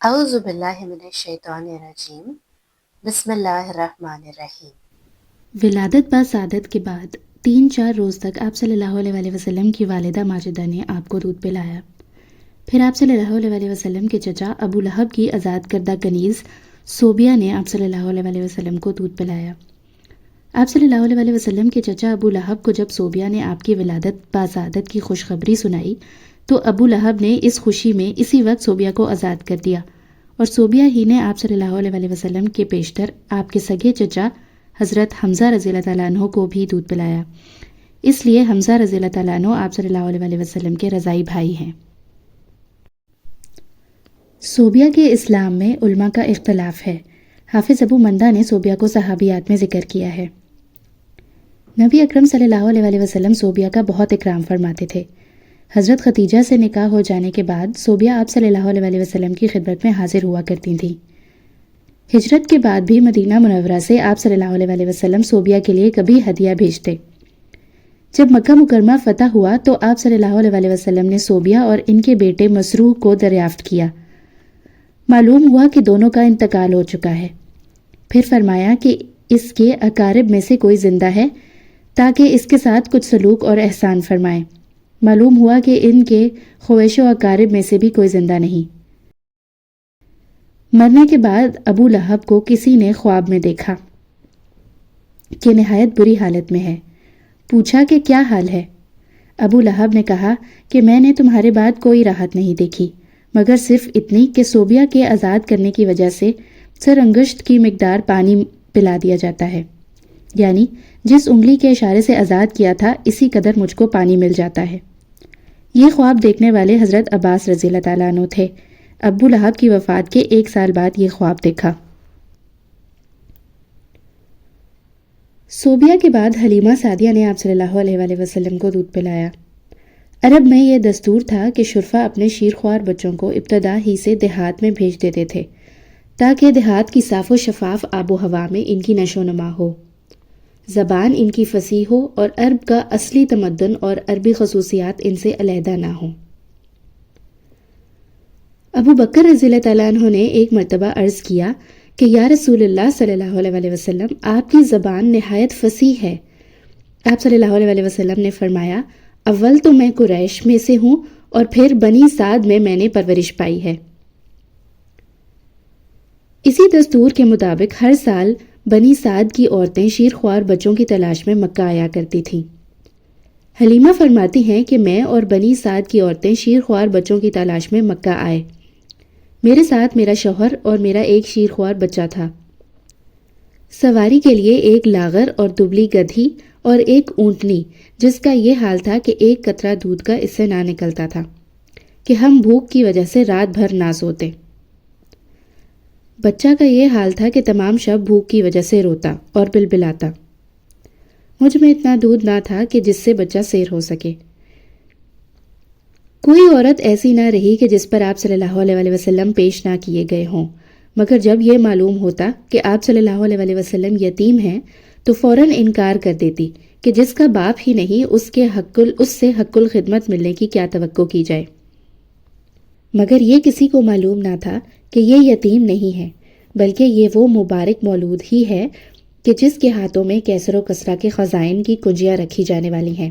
اعوذ باللہ من الشیطان الرجیم بسم اللہ الرحمن الرحیم۔ ولادت با سعادت کے بعد 3-4 روز تک آپ صلی اللہ علیہ وسلم کی والدہ ماجدہ نے آپ کو دودھ پلایا۔ پھر آپ صلی اللہ علیہ وسلم کے چچا ابو لہب کی آزاد کردہ کنیز صوبیہ نے آپ صلی اللہ علیہ وسلم کو دودھ پلایا۔ آپ صلی اللہ علیہ وسلم کے چچا ابو لہب کو جب صوبیہ نے آپ کی ولادت با سعادت کی خوشخبری سنائی تو ابو لہب نے اس خوشی میں اسی وقت صوبیہ کو آزاد کر دیا، اور صوبیہ ہی نے آپ صلی اللہ علیہ وسلم کے پیشتر آپ کے سگے چچا حضرت حمزہ رضی اللہ تعالیٰ عنہ کو بھی دودھ پلایا۔ اس لیے حمزہ رضی اللہ تعالیٰ عنہ آپ صلی اللہ علیہ وسلم کے رضائی بھائی ہیں۔ صوبیہ کے اسلام میں علماء کا اختلاف ہے۔ حافظ ابو مندہ نے صوبیہ کو صحابیات میں ذکر کیا ہے۔ نبی اکرم صلی اللہ علیہ وسلم صوبیہ کا بہت اکرام فرماتے تھے۔ حضرت ختیجہ سے نکاح ہو جانے کے بعد صوبیہ آپ صلی اللہ علیہ وسلم کی خدمت میں حاضر ہوا کرتی تھیں۔ ہجرت کے بعد بھی مدینہ منورہ سے آپ صلی اللہ علیہ وسلم صوبیہ کے لیے کبھی ہدیہ بھیجتے۔ جب مکہ مکرمہ فتح ہوا تو آپ صلی اللہ علیہ وسلم نے صوبیہ اور ان کے بیٹے مسروح کو دریافت کیا۔ معلوم ہوا کہ دونوں کا انتقال ہو چکا ہے۔ پھر فرمایا کہ اس کے اقارب میں سے کوئی زندہ ہے تاکہ اس کے ساتھ کچھ سلوک اور احسان فرمائے۔ معلوم ہوا کہ ان کے خویش و اقارب میں سے بھی کوئی زندہ نہیں۔ مرنے کے بعد ابو لہب کو کسی نے خواب میں دیکھا کہ نہایت بری حالت میں ہے۔ پوچھا کہ کیا حال ہے؟ ابو لہب نے کہا کہ میں نے تمہارے بعد کوئی راحت نہیں دیکھی مگر صرف اتنی کہ صوبیہ کے آزاد کرنے کی وجہ سے سر انگشت کی مقدار پانی پلا دیا جاتا ہے، یعنی جس انگلی کے اشارے سے آزاد کیا تھا اسی قدر مجھ کو پانی مل جاتا ہے۔ یہ خواب دیکھنے والے حضرت عباس رضی اللہ تعالیٰ عنہ تھے۔ ابو لہب کی وفات کے 1 سال بعد یہ خواب دیکھا۔ صوبیہ کے بعد حلیمہ سعدیہ نے آپ صلی اللہ علیہ وسلم کو دودھ پلایا۔ عرب میں یہ دستور تھا کہ شرفا اپنے شیرخوار بچوں کو ابتدا ہی سے دیہات میں بھیج دیتے تھے تاکہ دیہات کی صاف و شفاف آب و ہوا میں ان کی نشو و نما ہو، زبان ان کی فصیح ہو اور عرب کا اصلی تمدن اور عربی خصوصیات ان سے علیحدہ نہ ہوں۔ ابو بکر رضی اللہ تعالیٰ عنہ نے ایک مرتبہ عرض کیا کہ یا رسول اللہ صلی اللہ علیہ وسلم، آپ کی زبان نہایت فصیح ہے۔ آپ صلی اللہ علیہ وسلم نے فرمایا، اول تو میں قریش میں سے ہوں اور پھر بنی سعد میں نے پرورش پائی ہے۔ اسی دستور کے مطابق ہر سال بنی سعد کی عورتیں شیرخوار بچوں کی تلاش میں مکہ آیا کرتی تھیں۔ حلیمہ فرماتی ہیں کہ میں اور بنی سعد کی عورتیں شیرخوار بچوں کی تلاش میں مکہ آئے۔ میرے ساتھ میرا شوہر اور میرا ایک شیرخوار بچہ تھا۔ سواری کے لیے ایک لاغر اور دبلی گدھی اور ایک اونٹنی، جس کا یہ حال تھا کہ ایک قطرہ دودھ کا اس سے نہ نکلتا تھا کہ ہم بھوک کی وجہ سے رات بھر نہ سوتے۔ بچہ کا یہ حال تھا کہ تمام شب بھوک کی وجہ سے روتا اور بلبلاتا۔ مجھ میں اتنا دودھ نہ تھا کہ جس سے بچہ سیر ہو سکے۔ کوئی عورت ایسی نہ رہی کہ جس پر آپ صلی اللہ علیہ وسلم پیش نہ کیے گئے ہوں، مگر جب یہ معلوم ہوتا کہ آپ صلی اللہ علیہ وسلم یتیم ہیں تو فوراً انکار کر دیتی کہ جس کا باپ ہی نہیں اس سے حق الخدمت ملنے کی کیا توقع کی جائے۔ مگر یہ کسی کو معلوم نہ تھا کہ یہ یتیم نہیں ہے، بلکہ یہ وہ مبارک مولود ہی ہے کہ جس کے ہاتھوں میں کیسر و کسرا کے خزائن کی کنجیاں رکھی جانے والی ہیں۔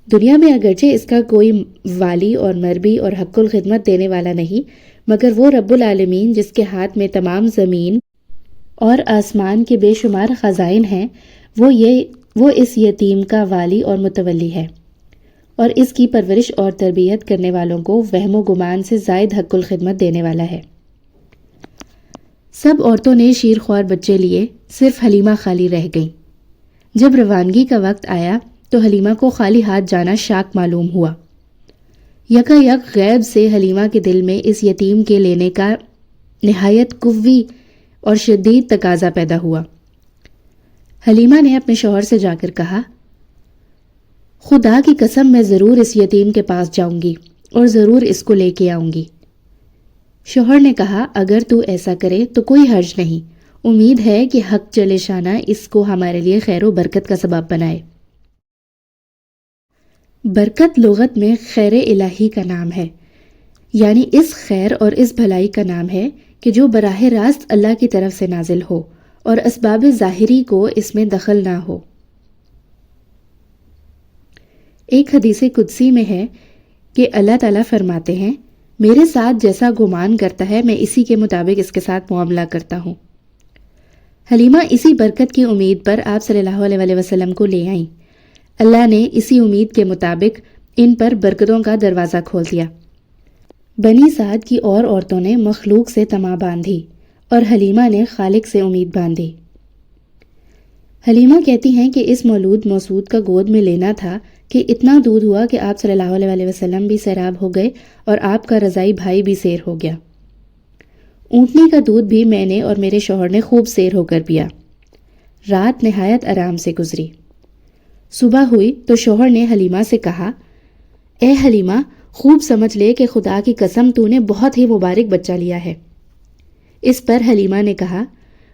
دنیا میں اگرچہ اس کا کوئی والی اور مربی اور حق الخدمت دینے والا نہیں، مگر وہ رب العالمین جس کے ہاتھ میں تمام زمین اور آسمان کے بے شمار خزائن ہیں، وہ اس یتیم کا والی اور متولی ہے، اور اس کی پرورش اور تربیت کرنے والوں کو وہم و گمان سے زائد حق الخدمت دینے والا ہے۔ سب عورتوں نے شیرخوار بچے لیے، صرف حلیمہ خالی رہ گئیں۔ جب روانگی کا وقت آیا تو حلیمہ کو خالی ہاتھ جانا شاک معلوم ہوا۔ یکا یک غیب سے حلیمہ کے دل میں اس یتیم کے لینے کا نہایت قوی اور شدید تقاضا پیدا ہوا۔ حلیمہ نے اپنے شوہر سے جا کر کہا، خدا کی قسم میں ضرور اس یتیم کے پاس جاؤں گی اور ضرور اس کو لے کے آؤں گی۔ شوہر نے کہا، اگر تو ایسا کرے تو کوئی حرج نہیں، امید ہے کہ حق جل شانہ اس کو ہمارے لیے خیر و برکت کا سبب بنائے۔ برکت لغت میں خیر الہی کا نام ہے، یعنی اس خیر اور اس بھلائی کا نام ہے کہ جو براہ راست اللہ کی طرف سے نازل ہو اور اسباب ظاہری کو اس میں دخل نہ ہو۔ ایک حدیث قدسی میں ہے کہ اللہ تعالیٰ فرماتے ہیں، میرے ساتھ جیسا گمان کرتا ہے میں اسی کے مطابق اس کے ساتھ معاملہ کرتا ہوں۔ حلیمہ اسی برکت کی امید پر آپ صلی اللہ علیہ وسلم کو لے آئیں۔ اللہ نے اسی امید کے مطابق ان پر برکتوں کا دروازہ کھول دیا۔ بنی سعد کی اور عورتوں نے مخلوق سے طمع باندھی اور حلیمہ نے خالق سے امید باندھی۔ حلیمہ کہتی ہیں کہ اس مولود موسود کا گود میں لینا تھا کہ اتنا دودھ ہوا کہ آپ صلی اللہ علیہ وسلم بھی سیراب ہو گئے اور آپ کا رضائی بھائی بھی سیر ہو گیا۔ اونٹنی کا دودھ بھی میں نے اور میرے شوہر نے خوب سیر ہو کر پیا۔ رات نہایت آرام سے گزری۔ صبح ہوئی تو شوہر نے حلیمہ سے کہا، اے حلیمہ، خوب سمجھ لے کہ خدا کی قسم تو نے بہت ہی مبارک بچہ لیا ہے۔ اس پر حلیمہ نے کہا،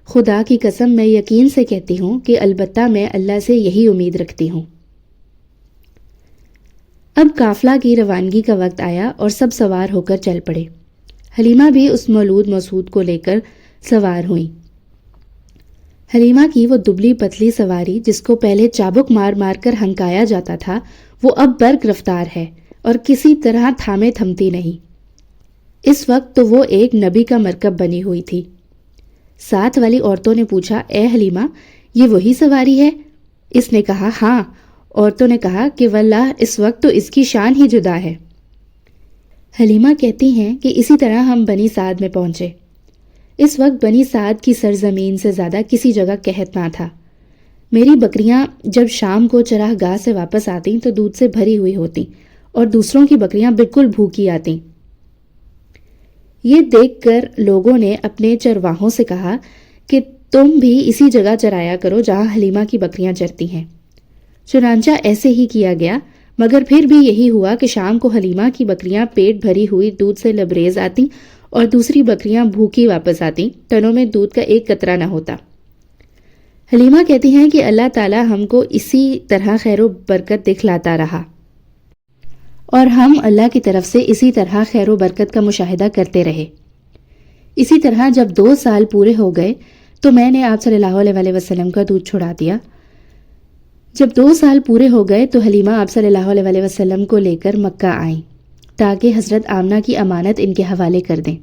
خدا کی قسم میں یقین سے کہتی ہوں کہ البتہ میں اللہ سے یہی امید رکھتی ہوں۔ اب قافلہ کی روانگی کا وقت آیا اور سب سوار ہو کر چل پڑے۔ حلیمہ بھی اس مولود موسود کو لے کر سوار ہوئیں۔ حلیمہ کی وہ دبلی پتلی سواری جس کو پہلے چابک مار مار کر ہنکایا جاتا تھا، وہ اب برق رفتار ہے اور کسی طرح تھامے تھمتی نہیں۔ اس وقت تو وہ ایک نبی کا مرکب بنی ہوئی تھی۔ ساتھ والی عورتوں نے پوچھا، اے حلیمہ، یہ وہی سواری ہے؟ اس نے کہا، ہاں۔ عورتوں نے کہا کہ واللہ اس وقت تو اس کی شان ہی جدا ہے۔ حلیمہ کہتی ہیں کہ اسی طرح ہم بنی سعد میں پہنچے۔ اس وقت بنی سعد کی سرزمین سے زیادہ کسی جگہ قحط نہ تھا۔ میری بکریاں جب شام کو چراہ گاہ سے واپس آتیں تو دودھ سے بھری ہوئی ہوتیں اور دوسروں کی بکریاں بالکل بھوکی آتیں۔ یہ دیکھ کر لوگوں نے اپنے چرواہوں سے کہا کہ تم بھی اسی جگہ چرایا کرو جہاں حلیمہ کی بکریاں چرتی ہیں۔ چنانچہ ایسے ہی کیا گیا، مگر پھر بھی یہی ہوا کہ شام کو حلیمہ کی بکریاں پیٹ بھری ہوئی دودھ سے لبریز آتیں اور دوسری بکریاں بھوکی واپس آتیں، تنوں میں دودھ کا ایک قطرہ نہ ہوتا۔ حلیمہ کہتی ہیں کہ اللہ تعالیٰ ہم کو اسی طرح خیر و برکت دکھلاتا رہا اور ہم اللہ کی طرف سے اسی طرح خیر و برکت کا مشاہدہ کرتے رہے۔ اسی طرح جب 2 سال پورے ہو گئے تو میں نے آپ صلی اللہ علیہ وسلم کا دودھ چھڑا دیا۔ جب 2 سال پورے ہو گئے تو حلیمہ آپ صلی اللہ علیہ وسلم کو لے کر مکہ آئیں تاکہ حضرت آمنہ کی امانت ان کے حوالے کر دیں،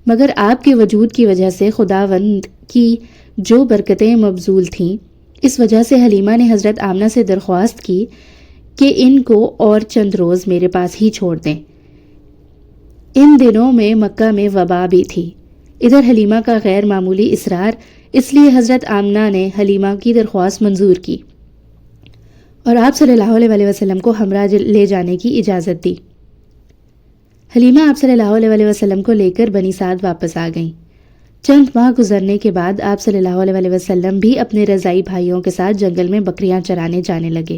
مگر آپ کے وجود کی وجہ سے خداوند کی جو برکتیں مبذول تھیں، اس وجہ سے حلیمہ نے حضرت آمنہ سے درخواست کی کہ ان کو اور چند روز میرے پاس ہی چھوڑ دیں۔ ان دنوں میں مکہ میں وبا بھی تھی۔ ادھر حلیمہ کا غیر معمولی اصرار، اس لیے حضرت آمنہ نے حلیمہ کی درخواست منظور کی اور آپ صلی اللہ علیہ وسلم کو ہمراہ لے جانے کی اجازت دی۔ حلیمہ آپ صلی اللہ علیہ وسلم کو لے کر بنی سعد واپس آ گئیں۔ چند ماہ گزرنے کے بعد آپ صلی اللہ علیہ وسلم بھی اپنے رضائی بھائیوں کے ساتھ جنگل میں بکریاں چرانے جانے لگے۔